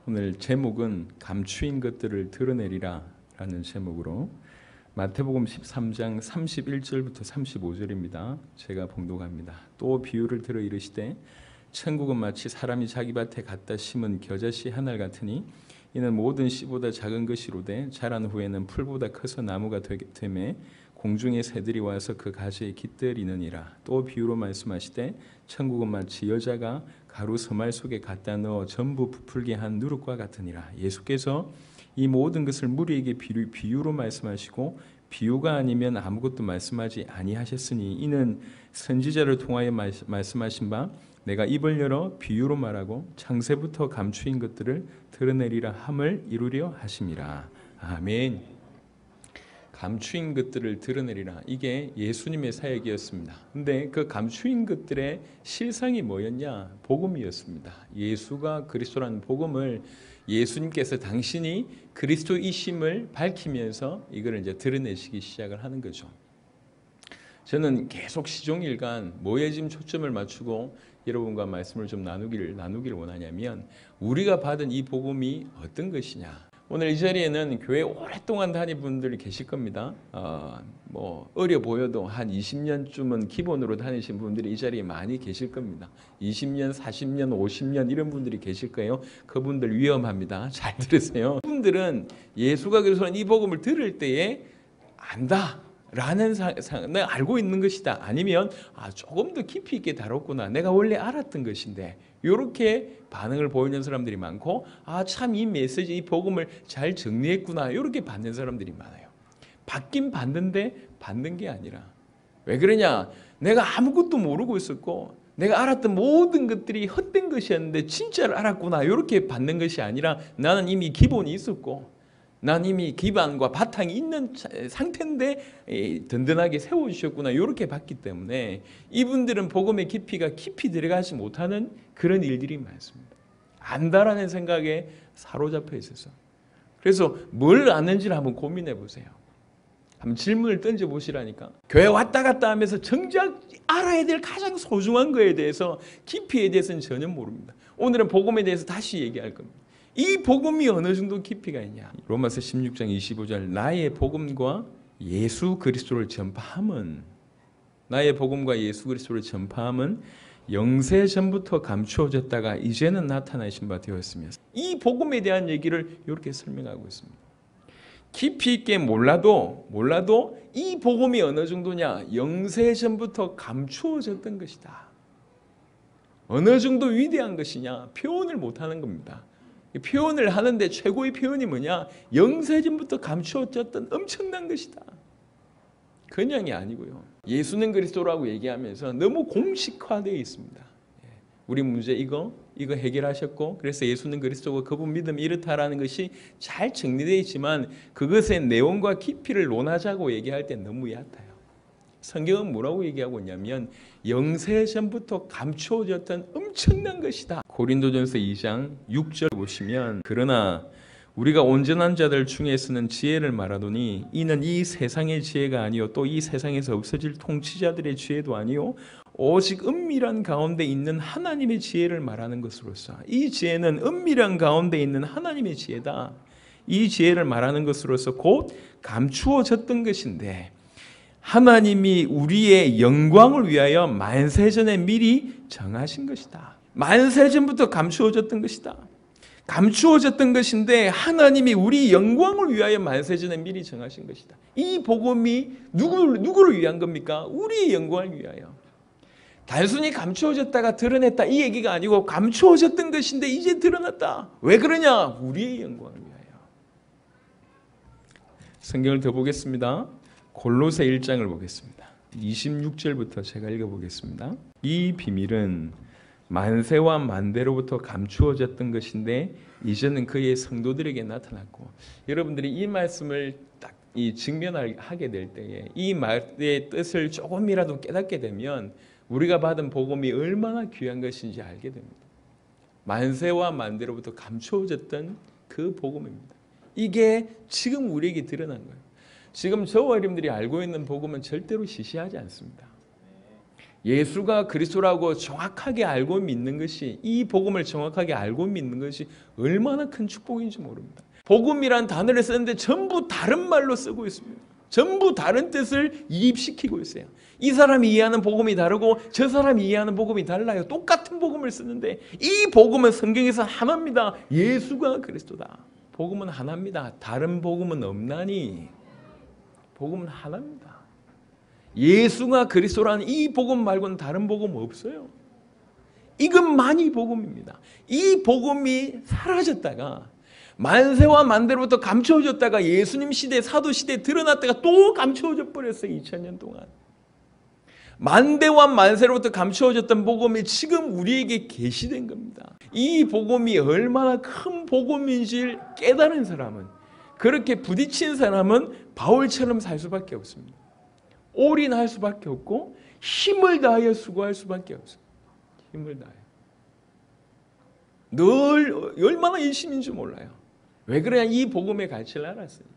오늘 제목은 감추인 것들을 드러내리라 라는 제목으로 마태복음 13장 31절부터 35절입니다. 제가 봉독합니다. 또 비유를 들어 이르시되 천국은 마치 사람이 자기 밭에 갖다 심은 겨자씨 한 알 같으니 이는 모든 씨보다 작은 것이로되 자란 후에는 풀보다 커서 나무가 되매 공중의 새들이 와서 그 가지에 깃들이느니라. 또 비유로 말씀하시되 천국은 마치 여자가 가루 서말 속에 갖다 넣어 전부 부풀게 한 누룩과 같으니라. 예수께서 이 모든 것을 무리에게 비유로 말씀하시고 비유가 아니면 아무것도 말씀하지 아니하셨으니 이는 선지자를 통하여 말씀하신 바 내가 입을 열어 비유로 말하고 창세부터 감추인 것들을 드러내리라 함을 이루려 하심이라. 아멘. 감추인 것들을 드러내리라. 이게 예수님의 사역이었습니다. 근데 그 감추인 것들의 실상이 뭐였냐? 복음이었습니다. 예수가 그리스도라는 복음을 예수님께서 당신이 그리스도이심을 밝히면서 이걸 이제 드러내시기 시작을 하는 거죠. 저는 계속 시종일관 뭐에 지금 초점을 맞추고 여러분과 말씀을 좀 나누기를 원하냐면 우리가 받은 이 복음이 어떤 것이냐. 오늘 이 자리에는 교회 오랫동안 다닌 분들이 계실 겁니다. 어려 보여도 한 20년쯤은 기본으로 다니신 분들이 이 자리에 많이 계실 겁니다. 20년, 40년, 50년 이런 분들이 계실 거예요. 그분들 위험합니다. 잘 들으세요. 그분들은 예수가 그리스도라는 이 복음을 들을 때에 안다. 라는 내가 알고 있는 것이다. 아니면 조금 더 깊이 있게 다뤘구나. 내가 원래 알았던 것인데 이렇게 반응을 보이는 사람들이 많고 참 이 메시지, 이 복음을 잘 정리했구나. 이렇게 받는 사람들이 많아요. 받긴 받는데 받는 게 아니라 왜 그러냐? 내가 아무것도 모르고 있었고 내가 알았던 모든 것들이 헛된 것이었는데 진짜를 알았구나. 이렇게 받는 것이 아니라 나는 이미 기본이 있었고 난 이미 기반과 바탕이 있는 상태인데 든든하게 세워주셨구나. 이렇게 봤기 때문에 이분들은 복음의 깊이가 깊이 들어가지 못하는 그런 일들이 많습니다. 안다라는 생각에 사로잡혀 있어서. 그래서 뭘 아는지를 한번 고민해 보세요. 한번 질문을 던져보시라니까. 교회 왔다 갔다 하면서 정작 알아야 될 가장 소중한 거에 대해서 깊이에 대해서는 전혀 모릅니다. 오늘은 복음에 대해서 다시 얘기할 겁니다. 이 복음이 어느 정도 깊이가 있냐. 로마서 16장 25절 나의 복음과 예수 그리스도를 전파함은 나의 복음과 예수 그리스도를 전파함은 영세 전부터 감추어졌다가 이제는 나타나신 바 되었으며 이 복음에 대한 얘기를 이렇게 설명하고 있습니다. 깊이 있게 몰라도 이 복음이 어느 정도냐. 영세 전부터 감추어졌던 것이다. 어느 정도 위대한 것이냐. 표현을 못하는 겁니다. 표현을 하는데 최고의 표현이 뭐냐? 영세전부터 감추어졌던 엄청난 것이다. 그냥이 아니고요. 예수는 그리스도라고 얘기하면서 너무 공식화되어 있습니다. 우리 문제 이거 해결하셨고 그래서 예수는 그리스도고 그분 믿음이 이렇다라는 것이 잘 정리되어 있지만 그것의 내용과 깊이를 논하자고 얘기할 때 너무 얕아요. 성경은 뭐라고 얘기하고 있냐면 영세전부터 감추어졌던 엄청난 것이다. 고린도전서 2장 6절 보시면 그러나 우리가 온전한 자들 중에서는 지혜를 말하더니 이는 이 세상의 지혜가 아니요 또 이 세상에서 없어질 통치자들의 지혜도 아니요 오직 은밀한 가운데 있는 하나님의 지혜를 말하는 것으로서 이 지혜는 은밀한 가운데 있는 하나님의 지혜다. 이 지혜를 말하는 것으로서 곧 감추어졌던 것인데 하나님이 우리의 영광을 위하여 만세전에 미리 정하신 것이다. 만세전부터 감추어졌던 것이다. 감추어졌던 것인데 하나님이 우리 영광을 위하여 만세전에 미리 정하신 것이다. 이 복음이 누구를 위한 겁니까? 우리의 영광을 위하여. 단순히 감추어졌다가 드러냈다 이 얘기가 아니고 감추어졌던 것인데 이제 드러났다. 왜 그러냐? 우리의 영광을 위하여. 성경을 더 보겠습니다. 골로새 1장을 보겠습니다. 26절부터 제가 읽어보겠습니다. 이 비밀은 만세와 만대로부터 감추어졌던 것인데 이제는 그의 성도들에게 나타났고 여러분들이 이 말씀을 딱 직면하게 될 때에 이 말의 뜻을 조금이라도 깨닫게 되면 우리가 받은 복음이 얼마나 귀한 것인지 알게 됩니다. 만세와 만대로부터 감추어졌던 그 복음입니다. 이게 지금 우리에게 드러난 거예요. 지금 저와 여러분들이 알고 있는 복음은 절대로 시시하지 않습니다. 예수가 그리스도라고 정확하게 알고 믿는 것이, 이 복음을 정확하게 알고 믿는 것이 얼마나 큰 축복인지 모릅니다. 복음이란 단어를 쓰는데 전부 다른 말로 쓰고 있습니다. 전부 다른 뜻을 이입시키고 있어요. 이 사람이 이해하는 복음이 다르고 저 사람이 이해하는 복음이 달라요. 똑같은 복음을 쓰는데 이 복음은 성경에서 하나입니다. 예수가 그리스도다. 복음은 하나입니다. 다른 복음은 없나니. 복음은 하나입니다. 예수가 그리스도라는 이 복음 말고는 다른 복음 없어요. 이것만이 복음입니다. 이 복음이 사라졌다가 만세와 만대로부터 감추어졌다가 예수님 시대, 사도 시대에 드러났다가 또 감추어져 버렸어요. 2000년 동안. 만대와 만세로부터 감추어졌던 복음이 지금 우리에게 계시된 겁니다. 이 복음이 얼마나 큰 복음인지 깨달은 사람은, 그렇게 부딪힌 사람은 바울처럼 살 수밖에 없습니다. 올인할 수밖에 없고 힘을 다하여 수고할 수밖에 없어요. 힘을 다하여. 늘 얼마나 열심인지 몰라요. 왜 그러냐? 이 복음의 가치를 알았으니까.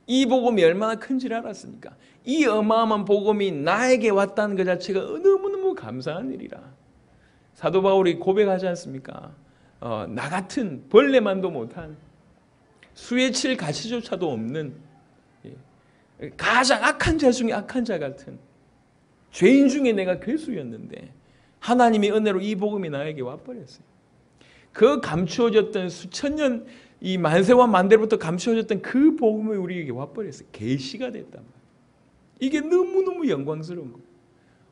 이 복음이 얼마나 큰지를 알았으니까. 이 어마어마한 복음이 나에게 왔다는 것 자체가 너무너무 감사한 일이라. 사도 바울이 고백하지 않습니까? 나 같은 벌레만도 못한, 수에 칠 가치조차도 없는, 가장 악한 자 중에 악한 자 같은 죄인 중에 내가 괴수였는데 하나님의 은혜로 이 복음이 나에게 와버렸어요. 그 감추어졌던 수천 년, 이 만세와 만대로부터 감추어졌던 그 복음이 우리에게 와버렸어요. 계시가 됐단 말이에요. 이게 너무너무 영광스러운 거예요.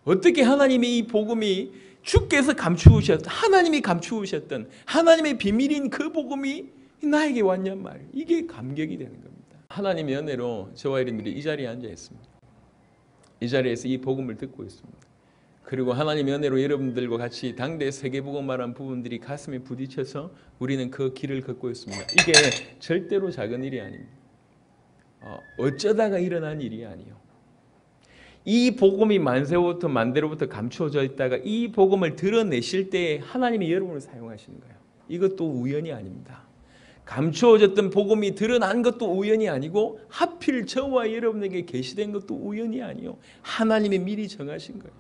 어떻게 하나님의 이 복음이 주께서 감추우셨던, 하나님이 감추우셨던 하나님의 비밀인 그 복음이 나에게 왔냔 말이에요. 이게 감격이 되는 겁니다. 하나님의 은혜로 저와 여러분들이 이 자리에 앉아 있습니다. 이 자리에서 이 복음을 듣고 있습니다. 그리고 하나님의 은혜로 여러분들과 같이 당대 세계복음화라는 부분들이 가슴에 부딪혀서 우리는 그 길을 걷고 있습니다. 이게 절대로 작은 일이 아닙니다. 어쩌다가 일어난 일이 아니에요. 이 복음이 만세로부터 만대로부터 감추어져 있다가 이 복음을 드러내실 때 하나님이 여러분을 사용하시는 거예요. 이것도 우연이 아닙니다. 감추어졌던 복음이 드러난 것도 우연이 아니고 하필 저와 여러분에게 계시된 것도 우연이 아니요. 하나님의 미리 정하신 거예요.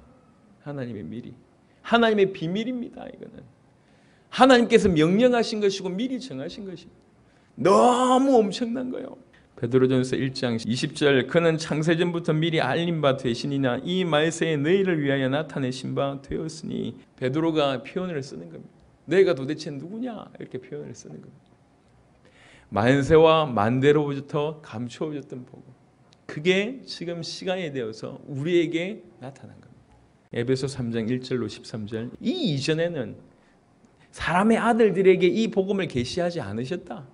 하나님의 미리. 하나님의 비밀입니다. 이거는. 하나님께서 명령하신 것이고 미리 정하신 것입니다. 너무 엄청난 거예요. 베드로전서 1장 20절, 그는 창세전부터 미리 알린 바 되시니나 이 말세에 너희를 위하여 나타내신 바 되었으니. 베드로가 표현을 쓰는 겁니다. 너희가 도대체 누구냐? 이렇게 표현을 쓰는 겁니다. 만세와 만대로부터 감추어졌던 복음, 그게 지금 시간이 되어서 우리에게 나타난 겁니다. 에베소 3장 1절로 13절, 이 이전에는 사람의 아들들에게 이 복음을 계시하지 않으셨다.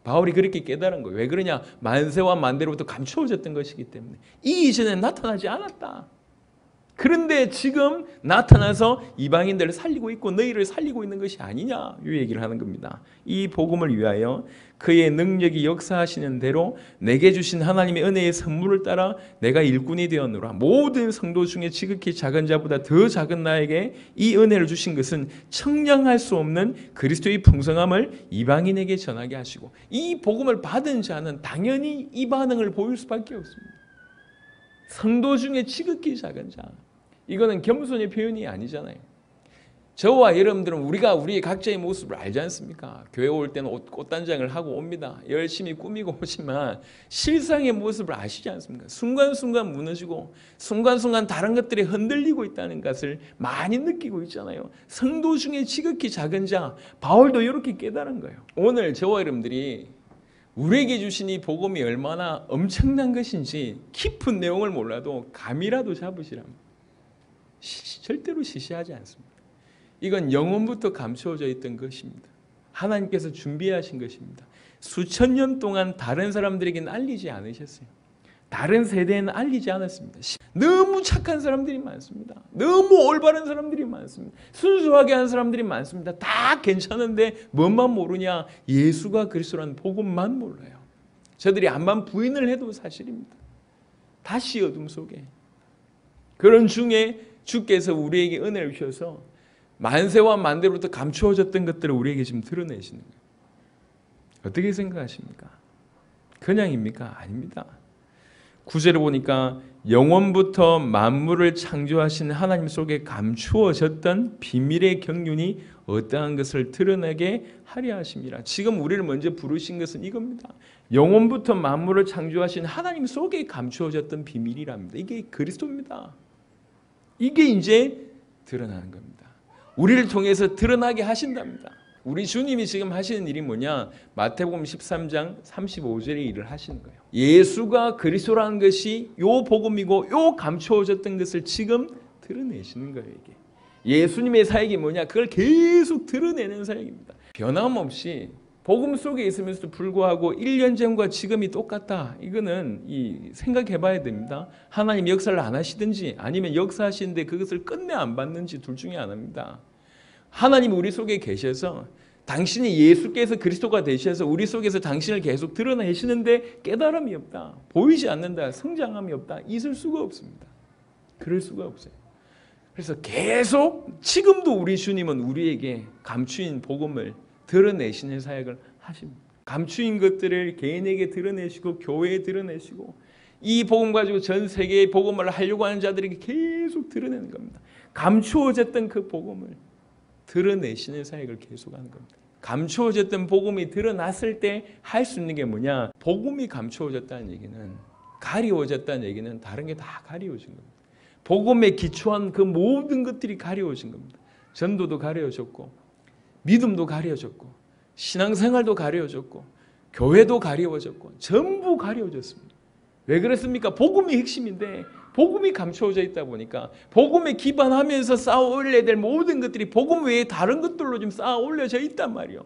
바울이 그렇게 깨달은 거예요. 왜 그러냐? 만세와 만대로부터 감추어졌던 것이기 때문에. 이 이전에는 나타나지 않았다. 그런데 지금 나타나서 이방인들을 살리고 있고 너희를 살리고 있는 것이 아니냐, 이 얘기를 하는 겁니다. 이 복음을 위하여 그의 능력이 역사하시는 대로 내게 주신 하나님의 은혜의 선물을 따라 내가 일꾼이 되었노라. 모든 성도 중에 지극히 작은 자보다 더 작은 나에게 이 은혜를 주신 것은 청량할 수 없는 그리스도의 풍성함을 이방인에게 전하게 하시고, 이 복음을 받은 자는 당연히 이 반응을 보일 수밖에 없습니다. 성도 중에 지극히 작은 자, 이거는 겸손의 표현이 아니잖아요. 저와 여러분들은 우리가 우리의 각자의 모습을 알지 않습니까? 교회 올 때는 꽃단장을 하고 옵니다. 열심히 꾸미고 오지만 실상의 모습을 아시지 않습니까? 순간순간 무너지고 순간순간 다른 것들이 흔들리고 있다는 것을 많이 느끼고 있잖아요. 성도 중에 지극히 작은 자, 바울도 이렇게 깨달은 거예요. 오늘 저와 여러분들이 우리에게 주신 이 복음이 얼마나 엄청난 것인지 깊은 내용을 몰라도 감이라도 잡으시라면 절대로 시시하지 않습니다. 이건 영원부터 감추어져 있던 것입니다. 하나님께서 준비하신 것입니다. 수천 년 동안 다른 사람들에게는 알리지 않으셨어요. 다른 세대에는 알리지 않았습니다. 너무 착한 사람들이 많습니다. 너무 올바른 사람들이 많습니다. 순수하게 한 사람들이 많습니다. 다 괜찮은데 뭔만 모르냐? 예수가 그리스도라는 복음만 몰라요. 저들이 암만 부인을 해도 사실입니다. 다시 어둠 속에. 그런 중에 주께서 우리에게 은혜를 주셔서 만세와 만대로부터 감추어졌던 것들을 우리에게 지금 드러내시는 거예요. 어떻게 생각하십니까? 그냥입니까? 아닙니다. 9절에 보니까 영원부터 만물을 창조하신 하나님 속에 감추어졌던 비밀의 경륜이 어떠한 것을 드러내게 하려 하심이라. 지금 우리를 먼저 부르신 것은 이겁니다. 영원부터 만물을 창조하신 하나님 속에 감추어졌던 비밀이랍니다. 이게 그리스도입니다. 이게 이제 드러나는 겁니다. 우리를 통해서 드러나게 하신답니다. 우리 주님이 지금 하시는 일이 뭐냐? 마태복음 13장 35절의 일을 하시는 거예요. 예수가 그리스도라는 것이 요 복음이고 요 감추어졌던 것을 지금 드러내시는 거예요. 이게 예수님의 사역이 뭐냐? 그걸 계속 드러내는 사역입니다. 변함없이 복음 속에 있으면서도 불구하고 1년 전과 지금이 똑같다. 이거는 생각해 봐야 됩니다. 하나님 역사를 안 하시든지 아니면 역사하시는데 그것을 끝내 안 받는지 둘 중에 하나입니다. 하나님이 우리 속에 계셔서 당신이 예수께서 그리스도가 되셔서 우리 속에서 당신을 계속 드러내시는데 깨달음이 없다. 보이지 않는다. 성장함이 없다. 있을 수가 없습니다. 그럴 수가 없어요. 그래서 계속 지금도 우리 주님은 우리에게 감추인 복음을 드러내시는 사역을 하십니다. 감추인 것들을 개인에게 드러내시고 교회에 드러내시고 이 복음 가지고 전 세계에 복음을 하려고 하는 자들에게 계속 드러내는 겁니다. 감추어졌던 그 복음을 드러내시는 사역을 계속하는 겁니다. 감추어졌던 복음이 드러났을 때 할 수 있는 게 뭐냐? 복음이 감추어졌다는 얘기는 가리워졌다는 얘기는 다른 게 다 가리워진 겁니다. 복음에 기초한 그 모든 것들이 가리워진 겁니다. 전도도 가려졌고 믿음도 가려졌고 신앙생활도 가려졌고 교회도 가려워졌고 전부 가려워졌습니다. 왜 그렇습니까? 복음이 핵심인데 복음이 감추어져 있다 보니까 복음에 기반하면서 쌓아 올려야 될 모든 것들이 복음 외에 다른 것들로 좀 쌓아 올려져 있단 말이에요.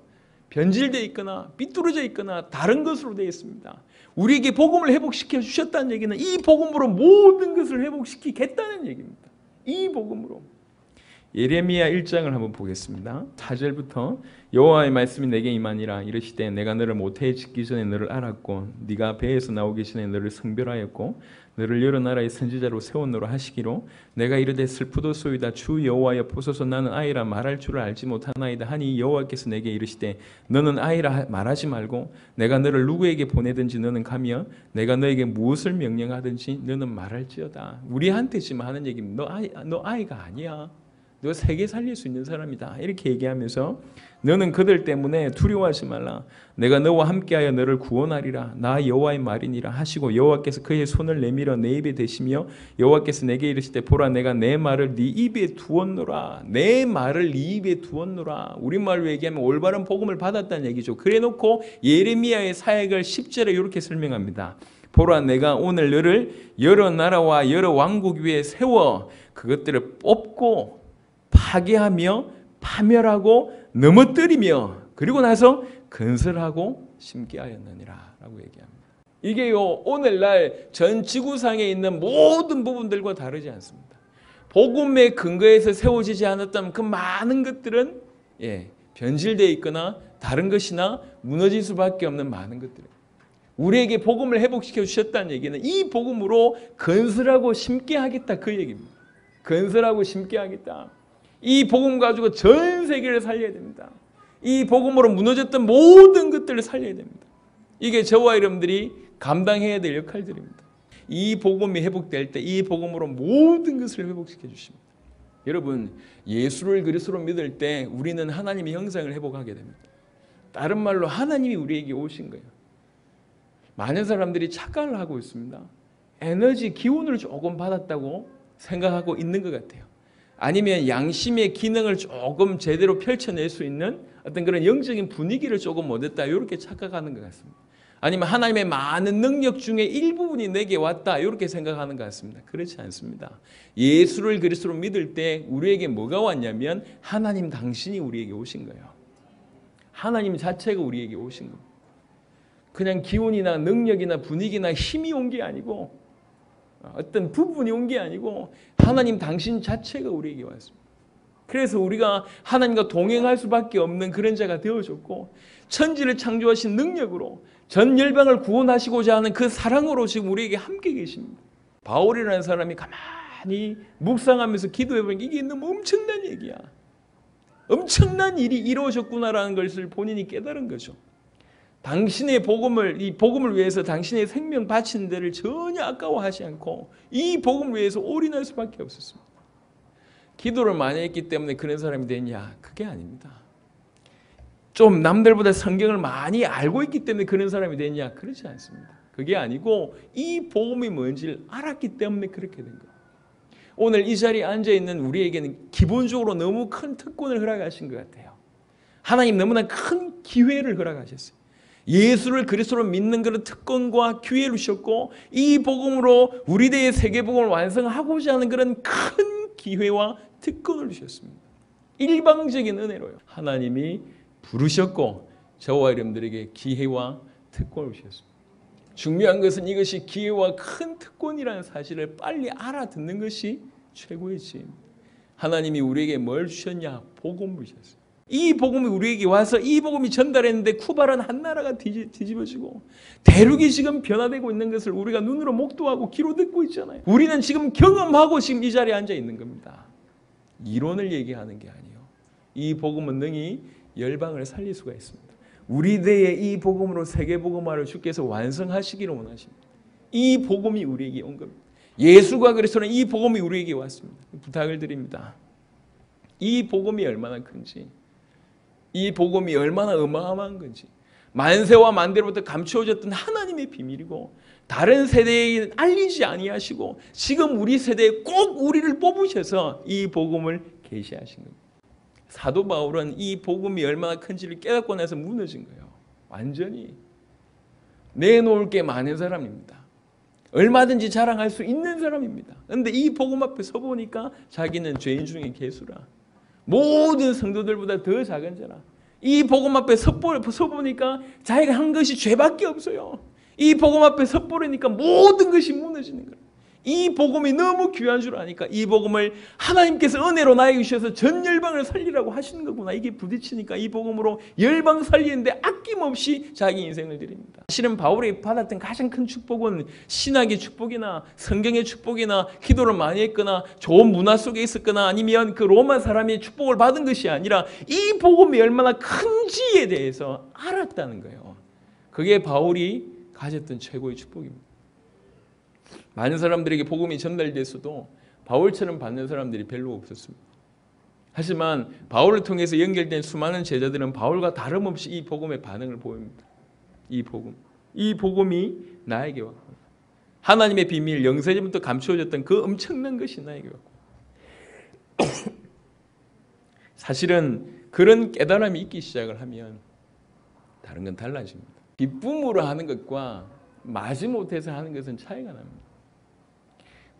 변질되어 있거나 삐뚤어져 있거나 다른 것으로 되어 있습니다. 우리에게 복음을 회복시켜 주셨다는 얘기는 이 복음으로 모든 것을 회복시키겠다는 얘기입니다. 이 복음으로. 예레미야 1장을 한번 보겠습니다. 4절부터 여호와의 말씀이 내게 임하니라. 이르시되 내가 너를 모태에 짓기 전에 너를 알았고 네가 배에서 나오기 전에 너를 성별하였고 너를 여러 나라의 선지자로 세웠노라 하시기로 내가 이르되 슬프도소이다. 주 여호와여 보소서 나는 아이라 말할 줄을 알지 못하나이다 하니 여호와께서 내게 이르시되 너는 아이라 말하지 말고 내가 너를 누구에게 보내든지 너는 가며 내가 너에게 무엇을 명령하든지 너는 말할지어다. 우리한테 지금 하는 얘기입니다. 너 아이가 아니야. 너 세계 살릴 수 있는 사람이다. 이렇게 얘기하면서 너는 그들 때문에 두려워하지 말라. 내가 너와 함께하여 너를 구원하리라. 나 여호와의 말이니라 하시고 여호와께서 그의 손을 내밀어 내 입에 대시며 여호와께서 내게 이르시되 보라 내가 내 말을 네 입에 두었노라. 내 말을 네 입에 두었노라. 우리말로 얘기하면 올바른 복음을 받았다는 얘기죠. 그래놓고 예레미야의 사역을 10절에 이렇게 설명합니다. 보라 내가 오늘 너를 여러 나라와 여러 왕국 위에 세워 그것들을 뽑고 파괴하며 파멸하고 넘어뜨리며 그리고 나서 건설하고 심게 하였느니라 라고 얘기합니다. 이게요 오늘날 전 지구상에 있는 모든 부분들과 다르지 않습니다. 복음의 근거에서 세워지지 않았다면 그 많은 것들은 변질되어 있거나 다른 것이나 무너질 수밖에 없는 많은 것들이에요. 우리에게 복음을 회복시켜 주셨다는 얘기는 이 복음으로 건설하고 심게 하겠다 그 얘기입니다. 건설하고 심게 하겠다. 이 복음 가지고 전 세계를 살려야 됩니다. 이 복음으로 무너졌던 모든 것들을 살려야 됩니다. 이게 저와 여러분들이 감당해야 될 역할들입니다. 이 복음이 회복될 때 이 복음으로 모든 것을 회복시켜 주십니다. 여러분 예수를 그리스도로 믿을 때 우리는 하나님의 형상을 회복하게 됩니다. 다른 말로 하나님이 우리에게 오신 거예요. 많은 사람들이 착각을 하고 있습니다. 에너지 기운을 조금 받았다고 생각하고 있는 것 같아요. 아니면 양심의 기능을 조금 제대로 펼쳐낼 수 있는 어떤 그런 영적인 분위기를 조금 얻었다 이렇게 착각하는 것 같습니다. 아니면 하나님의 많은 능력 중에 일부분이 내게 왔다 이렇게 생각하는 것 같습니다. 그렇지 않습니다. 예수를 그리스도로 믿을 때 우리에게 뭐가 왔냐면 하나님 당신이 우리에게 오신 거예요. 하나님 자체가 우리에게 오신 겁니다. 그냥 기운이나 능력이나 분위기나 힘이 온 게 아니고 어떤 부분이 온 게 아니고 하나님 당신 자체가 우리에게 왔습니다. 그래서 우리가 하나님과 동행할 수밖에 없는 그런 자가 되어졌고 천지를 창조하신 능력으로 전 열방을 구원하시고자 하는 그 사랑으로 지금 우리에게 함께 계십니다. 바울이라는 사람이 가만히 묵상하면서 기도해보니까 이게 너무 엄청난 얘기야. 엄청난 일이 이루어졌구나라는 것을 본인이 깨달은 거죠. 당신의 복음을, 이 복음을 위해서 당신의 생명 바치는 데를 전혀 아까워하지 않고 이 복음을 위해서 올인할 수밖에 없었습니다. 기도를 많이 했기 때문에 그런 사람이 됐냐? 그게 아닙니다. 좀 남들보다 성경을 많이 알고 있기 때문에 그런 사람이 됐냐? 그렇지 않습니다. 그게 아니고 이 복음이 뭔지를 알았기 때문에 그렇게 된 거예요. 오늘 이 자리에 앉아있는 우리에게는 기본적으로 너무 큰 특권을 허락하신 것 같아요. 하나님 너무나 큰 기회를 허락하셨어요. 예수를 그리스도로 믿는 그런 특권과 기회를 주셨고 이 복음으로 우리들의 세계복음을 완성하고자 하는 그런 큰 기회와 특권을 주셨습니다. 일방적인 은혜로요. 하나님이 부르셨고 저와 여러분들에게 기회와 특권을 주셨습니다. 중요한 것은 이것이 기회와 큰 특권이라는 사실을 빨리 알아듣는 것이 최고의 지혜입니다. 하나님이 우리에게 뭘 주셨냐? 복음을 주셨어요. 이 복음이 우리에게 와서 이 복음이 전달했는데 쿠바라는 한 나라가 뒤집어지고 대륙이 지금 변화되고 있는 것을 우리가 눈으로 목도하고 귀로 듣고 있잖아요. 우리는 지금 경험하고 지금 이 자리에 앉아 있는 겁니다. 이론을 얘기하는 게 아니에요. 이 복음은 능히 열방을 살릴 수가 있습니다. 우리 대의 이 복음으로 세계복음화를 주께서 완성하시기를 원하십니다. 이 복음이 우리에게 온 겁니다. 예수가 그리스도는 이 복음이 우리에게 왔습니다. 부탁을 드립니다. 이 복음이 얼마나 큰지, 이 복음이 얼마나 어마어마한 건지, 만세와 만대로부터 감추어졌던 하나님의 비밀이고 다른 세대에 알리지 아니하시고 지금 우리 세대에 꼭 우리를 뽑으셔서 이 복음을 계시하신 겁니다. 사도 바울은 이 복음이 얼마나 큰지를 깨닫고 나서 무너진 거예요. 완전히 내놓을 게 많은 사람입니다. 얼마든지 자랑할 수 있는 사람입니다. 그런데 이 복음 앞에 서보니까 자기는 죄인 중에 괴수라. 모든 성도들보다 더 작은 자라. 이 복음 앞에 서보니까 자기가 한 것이 죄밖에 없어요. 이 복음 앞에 서보니까 모든 것이 무너지는 거예요. 이 복음이 너무 귀한 줄 아니까 이 복음을 하나님께서 은혜로 나에게 주셔서 전 열방을 살리라고 하시는 거구나. 이게 부딪히니까 이 복음으로 열방 살리는데 아낌없이 자기 인생을 드립니다. 실은 바울이 받았던 가장 큰 축복은 신학의 축복이나 성경의 축복이나 기도를 많이 했거나 좋은 문화 속에 있었거나 아니면 그 로마 사람이 축복을 받은 것이 아니라 이 복음이 얼마나 큰지에 대해서 알았다는 거예요. 그게 바울이 가졌던 최고의 축복입니다. 많은 사람들에게 복음이 전달됐어도 바울처럼 받는 사람들이 별로 없었습니다. 하지만 바울을 통해서 연결된 수많은 제자들은 바울과 다름없이 이 복음의 반응을 보입니다. 이 복음이 나에게 왔고 하나님의 비밀, 영세전부터 감추어졌던 그 엄청난 것이 나에게 왔고 사실은 그런 깨달음이 있기 시작을 하면 다른 건 달라집니다. 기쁨으로 하는 것과 마지못해서 하는 것은 차이가 납니다.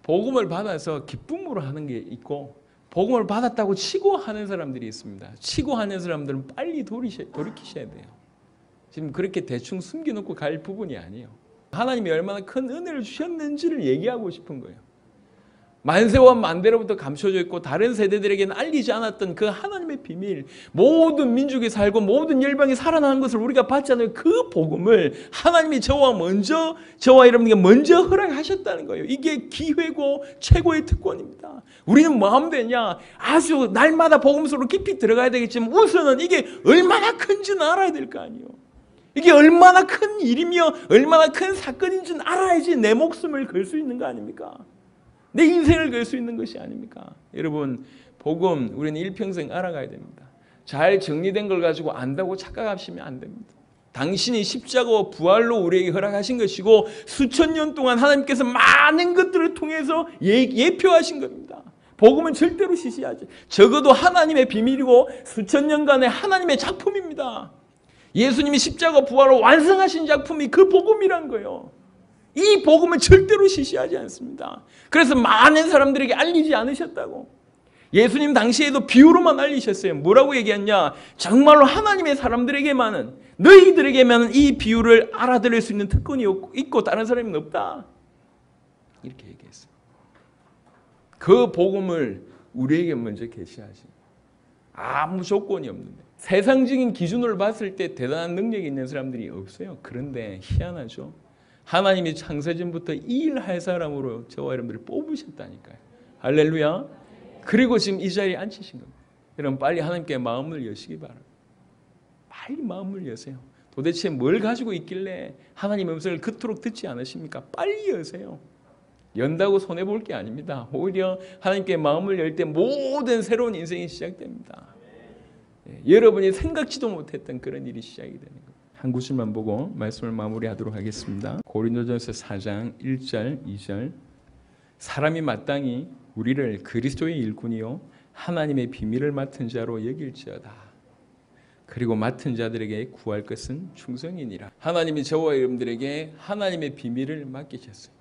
복음을 받아서 기쁨으로 하는 게 있고 복음을 받았다고 치고 하는 사람들이 있습니다. 치고 하는 사람들은 빨리 돌이키셔야 돼요. 지금 그렇게 대충 숨겨놓고 갈 부분이 아니에요. 하나님이 얼마나 큰 은혜를 주셨는지를 얘기하고 싶은 거예요. 만세와 만대로부터 감춰져 있고 다른 세대들에게는 알리지 않았던 그 하나님의 비밀, 모든 민족이 살고 모든 열방이 살아나는 것을 우리가 받잖아요. 그 복음을 하나님이 저와 여러분에게 먼저 허락하셨다는 거예요. 이게 기회고 최고의 특권입니다. 우리는 마음 되냐? 아주 날마다 복음 속으로 깊이 들어가야 되겠지만 우선은 이게 얼마나 큰지는 알아야 될 거 아니에요. 이게 얼마나 큰 일이며 얼마나 큰 사건인지는 알아야지 내 목숨을 걸 수 있는 거 아닙니까? 내 인생을 걸 수 있는 것이 아닙니까? 여러분, 복음 우리는 일평생 알아가야 됩니다. 잘 정리된 걸 가지고 안다고 착각하시면 안 됩니다. 당신이 십자가와 부활로 우리에게 허락하신 것이고 수천 년 동안 하나님께서 많은 것들을 통해서 예표하신 겁니다. 복음은 절대로 시시하지. 적어도 하나님의 비밀이고 수천 년간의 하나님의 작품입니다. 예수님이 십자가 부활로 완성하신 작품이 그 복음이란 거예요. 이 복음은 절대로 시시하지 않습니다. 그래서 많은 사람들에게 알리지 않으셨다고. 예수님 당시에도 비유로만 알리셨어요. 뭐라고 얘기했냐? 정말로 하나님의 사람들에게만은 너희들에게만은 이 비유를 알아들을 수 있는 특권이 있고 다른 사람은 없다. 이렇게 얘기했어요. 그 복음을 우리에게 먼저 계시하신 아무 조건이 없는데 세상적인 기준으로 봤을 때 대단한 능력이 있는 사람들이 없어요. 그런데 희한하죠. 하나님이 창세전부터 이 일 할 사람으로 저와 여러분들을 뽑으셨다니까요. 할렐루야. 그리고 지금 이 자리에 앉히신 겁니다. 여러분 빨리 하나님께 마음을 여시기 바랍니다. 빨리 마음을 여세요. 도대체 뭘 가지고 있길래 하나님의 음성을 그토록 듣지 않으십니까? 빨리 여세요. 연다고 손해볼 게 아닙니다. 오히려 하나님께 마음을 열 때 모든 새로운 인생이 시작됩니다. 여러분이 생각지도 못했던 그런 일이 시작이 되는 거예요. 한 구절만 보고 말씀을 마무리하도록 하겠습니다. 고린도전서 4장 1절 2절 사람이 마땅히 우리를 그리스도의 일꾼이요 하나님의 비밀을 맡은 자로 여길지어다. 그리고 맡은 자들에게 구할 것은 충성이니라. 하나님이 저와 여러분들에게 하나님의 비밀을 맡기셨어요.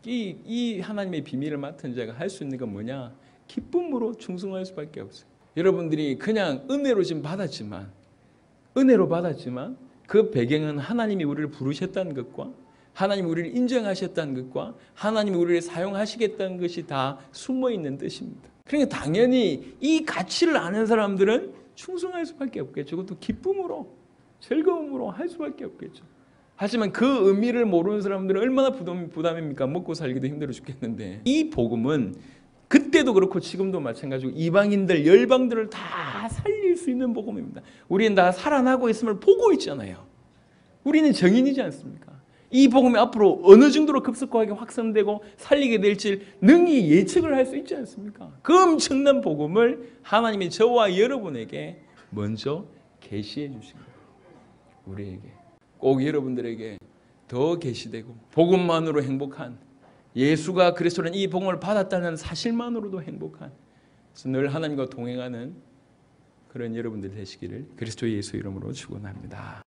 이 하나님의 비밀을 맡은 자가 할 수 있는 건 뭐냐? 기쁨으로 충성할 수밖에 없어요. 여러분들이 그냥 은혜로 받았지만 그 배경은 하나님이 우리를 부르셨다는 것과 하나님이 우리를 인정하셨다는 것과 하나님이 우리를 사용하시겠다는 것이 다 숨어있는 뜻입니다. 그러니까 당연히 이 가치를 아는 사람들은 충성할 수밖에 없겠죠. 그것도 기쁨으로 즐거움으로 할 수밖에 없겠죠. 하지만 그 의미를 모르는 사람들은 얼마나 부담입니까? 먹고 살기도 힘들어 죽겠는데 이 복음은 그때도 그렇고 지금도 마찬가지고 이방인들 열방들을 다 살릴 수 있는 복음입니다. 우리는 다 살아나고 있음을 보고 있잖아요. 우리는 증인이지 않습니까? 이 복음이 앞으로 어느 정도로 급속하게 확산되고 살리게 될지 능히 예측을 할 수 있지 않습니까? 그 엄청난 복음을 하나님이 저와 여러분에게 먼저 계시해 주신 거예요. 우리에게 꼭 여러분들에게 더 계시되고 복음만으로 행복한 예수가 그리스도는 이 복음을 받았다는 사실만으로도 행복한 그래서 늘 하나님과 동행하는 그런 여러분들 되시기를 그리스도 예수 이름으로 축원합니다.